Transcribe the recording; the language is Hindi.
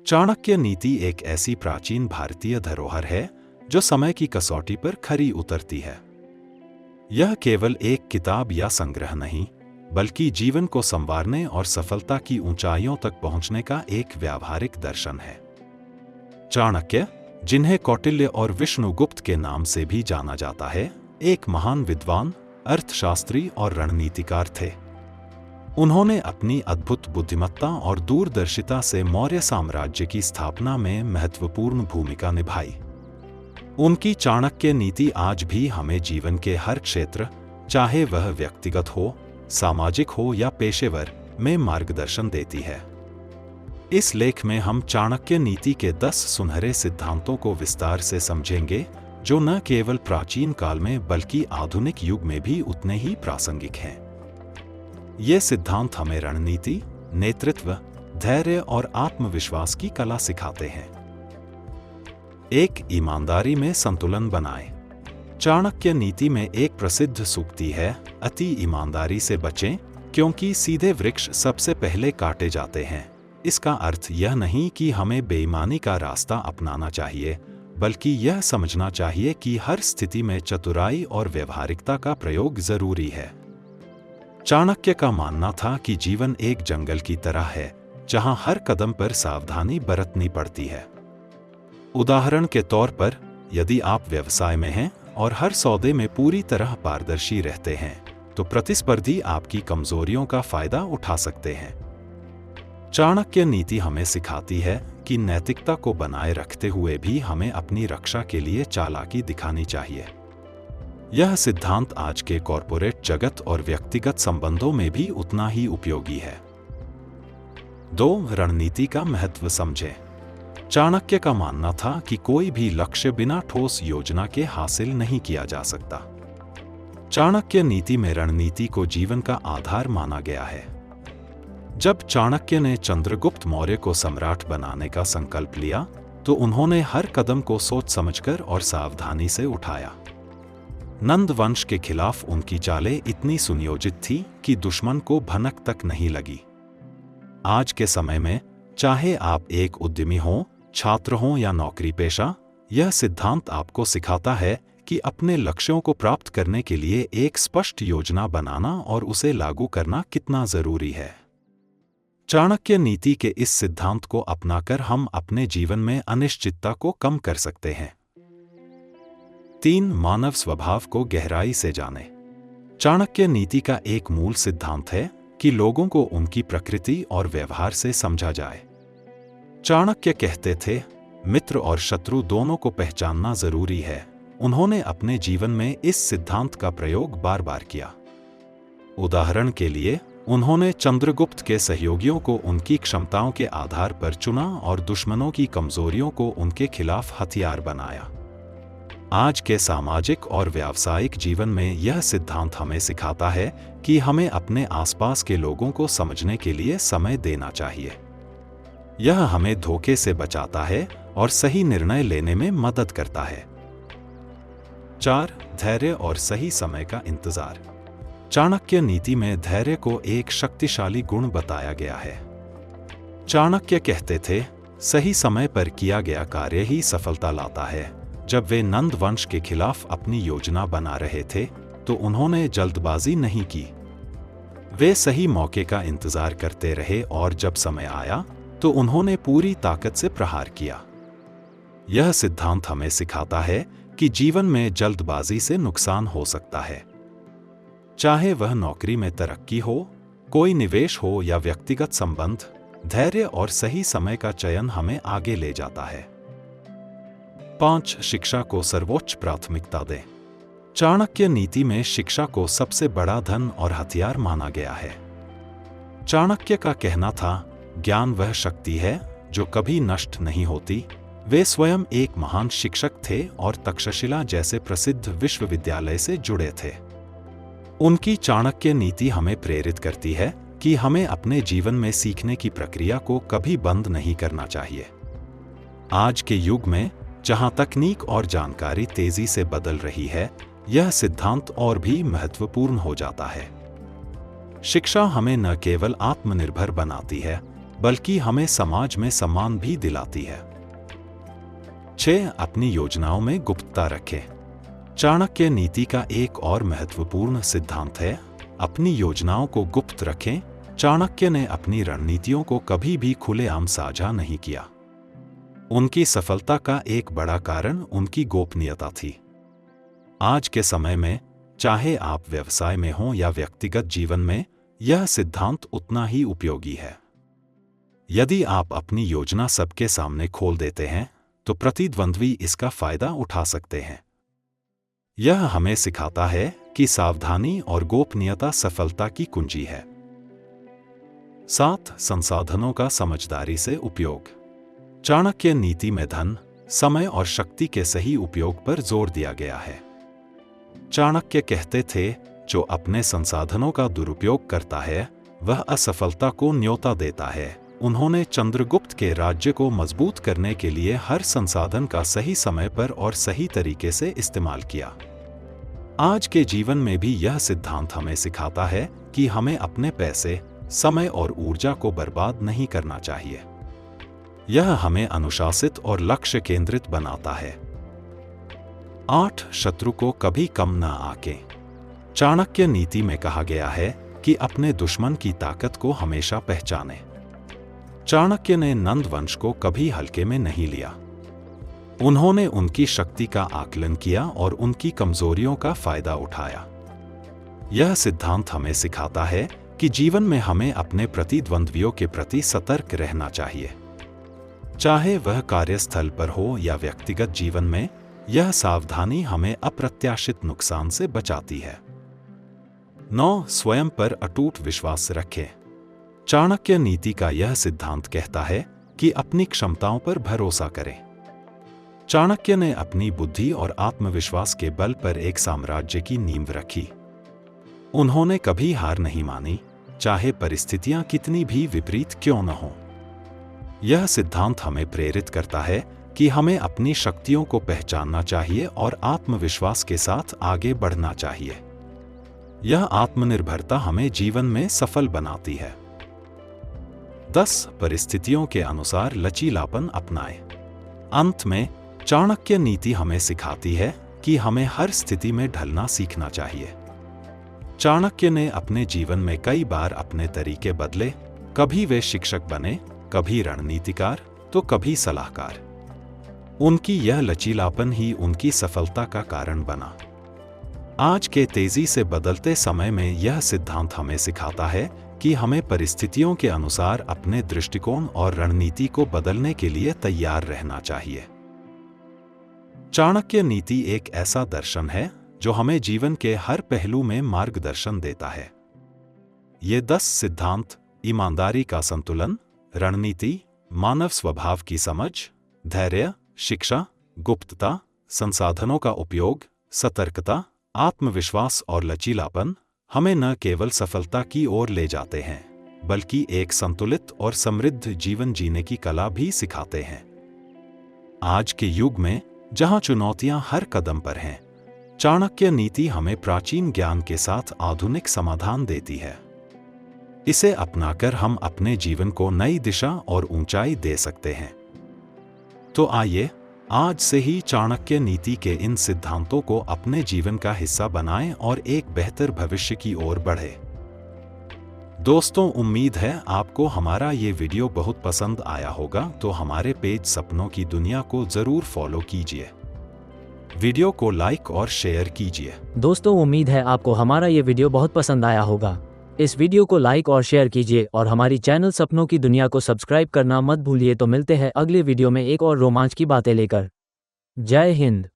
चाणक्य नीति एक ऐसी प्राचीन भारतीय धरोहर है जो समय की कसौटी पर खरी उतरती है। यह केवल एक किताब या संग्रह नहीं, बल्कि जीवन को संवारने और सफलता की ऊंचाइयों तक पहुंचने का एक व्यावहारिक दर्शन है। चाणक्य, जिन्हें कौटिल्य और विष्णुगुप्त के नाम से भी जाना जाता है, एक महान विद्वान, अर्थशास्त्री और रणनीतिकार थे। उन्होंने अपनी अद्भुत बुद्धिमत्ता और दूरदर्शिता से मौर्य साम्राज्य की स्थापना में महत्वपूर्ण भूमिका निभाई। उनकी चाणक्य नीति आज भी हमें जीवन के हर क्षेत्र, चाहे वह व्यक्तिगत हो, सामाजिक हो या पेशेवर, में मार्गदर्शन देती है। इस लेख में हम चाणक्य नीति के 10 सुनहरे सिद्धांतों को विस्तार से समझेंगे, जो न केवल प्राचीन काल में बल्कि आधुनिक युग में भी उतने ही प्रासंगिक हैं। ये सिद्धांत हमें रणनीति, नेतृत्व, धैर्य और आत्मविश्वास की कला सिखाते हैं। 1. ईमानदारी में संतुलन बनाएं। चाणक्य नीति में एक प्रसिद्ध सूक्ति है, अति ईमानदारी से बचें, क्योंकि सीधे वृक्ष सबसे पहले काटे जाते हैं। इसका अर्थ यह नहीं कि हमें बेईमानी का रास्ता अपनाना चाहिए, बल्कि यह समझना चाहिए कि हर स्थिति में चतुराई और व्यवहारिकता का प्रयोग जरूरी है। चाणक्य का मानना था कि जीवन एक जंगल की तरह है, जहां हर कदम पर सावधानी बरतनी पड़ती है। उदाहरण के तौर पर, यदि आप व्यवसाय में हैं और हर सौदे में पूरी तरह पारदर्शी रहते हैं, तो प्रतिस्पर्धी आपकी कमजोरियों का फायदा उठा सकते हैं। चाणक्य नीति हमें सिखाती है कि नैतिकता को बनाए रखते हुए भी हमें अपनी रक्षा के लिए चालाकी दिखानी चाहिए। यह सिद्धांत आज के कॉरपोरेट जगत और व्यक्तिगत संबंधों में भी उतना ही उपयोगी है। 2. रणनीति का महत्व समझें। चाणक्य का मानना था कि कोई भी लक्ष्य बिना ठोस योजना के हासिल नहीं किया जा सकता। चाणक्य नीति में रणनीति को जीवन का आधार माना गया है। जब चाणक्य ने चंद्रगुप्त मौर्य को सम्राट बनाने का संकल्प लिया, तो उन्होंने हर कदम को सोच समझकर और सावधानी से उठाया। नंद वंश के खिलाफ उनकी चालें इतनी सुनियोजित थी कि दुश्मन को भनक तक नहीं लगी। आज के समय में, चाहे आप एक उद्यमी हों, छात्र हों या नौकरी पेशा, यह सिद्धांत आपको सिखाता है कि अपने लक्ष्यों को प्राप्त करने के लिए एक स्पष्ट योजना बनाना और उसे लागू करना कितना जरूरी है। चाणक्य नीति के इस सिद्धांत को अपनाकर हम अपने जीवन में अनिश्चितता को कम कर सकते हैं। 3. मानव स्वभाव को गहराई से जानें। चाणक्य नीति का एक मूल सिद्धांत है कि लोगों को उनकी प्रकृति और व्यवहार से समझा जाए। चाणक्य कहते थे, मित्र और शत्रु दोनों को पहचानना जरूरी है। उन्होंने अपने जीवन में इस सिद्धांत का प्रयोग बार बार किया। उदाहरण के लिए, उन्होंने चंद्रगुप्त के सहयोगियों को उनकी क्षमताओं के आधार पर चुना और दुश्मनों की कमजोरियों को उनके खिलाफ हथियार बनाया। आज के सामाजिक और व्यावसायिक जीवन में यह सिद्धांत हमें सिखाता है कि हमें अपने आसपास के लोगों को समझने के लिए समय देना चाहिए। यह हमें धोखे से बचाता है और सही निर्णय लेने में मदद करता है। 4. धैर्य और सही समय का इंतजार। चाणक्य नीति में धैर्य को एक शक्तिशाली गुण बताया गया है। चाणक्य कहते थे, सही समय पर किया गया कार्य ही सफलता लाता है। जब वे नंद वंश के खिलाफ अपनी योजना बना रहे थे, तो उन्होंने जल्दबाजी नहीं की। वे सही मौके का इंतजार करते रहे और जब समय आया, तो उन्होंने पूरी ताकत से प्रहार किया। यह सिद्धांत हमें सिखाता है कि जीवन में जल्दबाजी से नुकसान हो सकता है। चाहे वह नौकरी में तरक्की हो, कोई निवेश हो या व्यक्तिगत संबंध, धैर्य और सही समय का चयन हमें आगे ले जाता है। 5. शिक्षा को सर्वोच्च प्राथमिकता दें। चाणक्य नीति में शिक्षा को सबसे बड़ा धन और हथियार माना गया है। चाणक्य का कहना था, ज्ञान वह शक्ति है जो कभी नष्ट नहीं होती। वे स्वयं एक महान शिक्षक थे और तक्षशिला जैसे प्रसिद्ध विश्वविद्यालय से जुड़े थे। उनकी चाणक्य नीति हमें प्रेरित करती है कि हमें अपने जीवन में सीखने की प्रक्रिया को कभी बंद नहीं करना चाहिए। आज के युग में, जहां तकनीक और जानकारी तेजी से बदल रही है, यह सिद्धांत और भी महत्वपूर्ण हो जाता है। शिक्षा हमें न केवल आत्मनिर्भर बनाती है, बल्कि हमें समाज में सम्मान भी दिलाती है। 6. अपनी योजनाओं में गुप्तता रखें। चाणक्य नीति का एक और महत्वपूर्ण सिद्धांत है, अपनी योजनाओं को गुप्त रखें। चाणक्य ने अपनी रणनीतियों को कभी भी खुलेआम साझा नहीं किया। उनकी सफलता का एक बड़ा कारण उनकी गोपनीयता थी। आज के समय में, चाहे आप व्यवसाय में हों या व्यक्तिगत जीवन में, यह सिद्धांत उतना ही उपयोगी है। यदि आप अपनी योजना सबके सामने खोल देते हैं, तो प्रतिद्वंद्वी इसका फायदा उठा सकते हैं। यह हमें सिखाता है कि सावधानी और गोपनीयता सफलता की कुंजी है। 7. संसाधनों का समझदारी से उपयोग। चाणक्य नीति में धन, समय और शक्ति के सही उपयोग पर जोर दिया गया है। चाणक्य कहते थे, जो अपने संसाधनों का दुरुपयोग करता है, वह असफलता को न्योता देता है। उन्होंने चंद्रगुप्त के राज्य को मजबूत करने के लिए हर संसाधन का सही समय पर और सही तरीके से इस्तेमाल किया। आज के जीवन में भी यह सिद्धांत हमें सिखाता है कि हमें अपने पैसे, समय और ऊर्जा को बर्बाद नहीं करना चाहिए। यह हमें अनुशासित और लक्ष्य केंद्रित बनाता है। 8. शत्रु को कभी कम न आंकें। चाणक्य नीति में कहा गया है कि अपने दुश्मन की ताकत को हमेशा पहचानें। चाणक्य ने नंद वंश को कभी हल्के में नहीं लिया। उन्होंने उनकी शक्ति का आकलन किया और उनकी कमजोरियों का फायदा उठाया। यह सिद्धांत हमें सिखाता है कि जीवन में हमें अपने प्रतिद्वंद्वियों के प्रति सतर्क रहना चाहिए। चाहे वह कार्यस्थल पर हो या व्यक्तिगत जीवन में, यह सावधानी हमें अप्रत्याशित नुकसान से बचाती है। 9. स्वयं पर अटूट विश्वास रखें। चाणक्य नीति का यह सिद्धांत कहता है कि अपनी क्षमताओं पर भरोसा करें। चाणक्य ने अपनी बुद्धि और आत्मविश्वास के बल पर एक साम्राज्य की नींव रखी। उन्होंने कभी हार नहीं मानी, चाहे परिस्थितियां कितनी भी विपरीत क्यों न हों। यह सिद्धांत हमें प्रेरित करता है कि हमें अपनी शक्तियों को पहचानना चाहिए और आत्मविश्वास के साथ आगे बढ़ना चाहिए। यह आत्मनिर्भरता हमें जीवन में सफल बनाती है। 10. परिस्थितियों के अनुसार लचीलापन अपनाएं। अंत में, चाणक्य नीति हमें सिखाती है कि हमें हर स्थिति में ढलना सीखना चाहिए। चाणक्य ने अपने जीवन में कई बार अपने तरीके बदले। कभी वे शिक्षक बने, कभी रणनीतिकार, तो कभी सलाहकार। उनकी यह लचीलापन ही उनकी सफलता का कारण बना। आज के तेजी से बदलते समय में यह सिद्धांत हमें सिखाता है कि हमें परिस्थितियों के अनुसार अपने दृष्टिकोण और रणनीति को बदलने के लिए तैयार रहना चाहिए। चाणक्य नीति एक ऐसा दर्शन है जो हमें जीवन के हर पहलू में मार्गदर्शन देता है। ये 10 सिद्धांत ईमानदारी का संतुलन, रणनीति, मानव स्वभाव की समझ, धैर्य, शिक्षा, गुप्तता, संसाधनों का उपयोग, सतर्कता, आत्मविश्वास और लचीलापन हमें न केवल सफलता की ओर ले जाते हैं, बल्कि एक संतुलित और समृद्ध जीवन जीने की कला भी सिखाते हैं। आज के युग में, जहां चुनौतियां हर कदम पर हैं, चाणक्य नीति हमें प्राचीन ज्ञान के साथ आधुनिक समाधान देती है। इसे अपनाकर हम अपने जीवन को नई दिशा और ऊंचाई दे सकते हैं। तो आइए, आज से ही चाणक्य नीति के इन सिद्धांतों को अपने जीवन का हिस्सा बनाएं और एक बेहतर भविष्य की ओर बढ़ें। दोस्तों, उम्मीद है आपको हमारा ये वीडियो बहुत पसंद आया होगा, तो हमारे पेज सपनों की दुनिया को जरूर फॉलो कीजिए। वीडियो को लाइक और शेयर कीजिए। दोस्तों, उम्मीद है आपको हमारा ये वीडियो बहुत पसंद आया होगा। इस वीडियो को लाइक और शेयर कीजिए और हमारी चैनल सपनों की दुनिया को सब्सक्राइब करना मत भूलिए। तो मिलते हैं अगले वीडियो में एक और रोमांच की बातें लेकर। जय हिंद।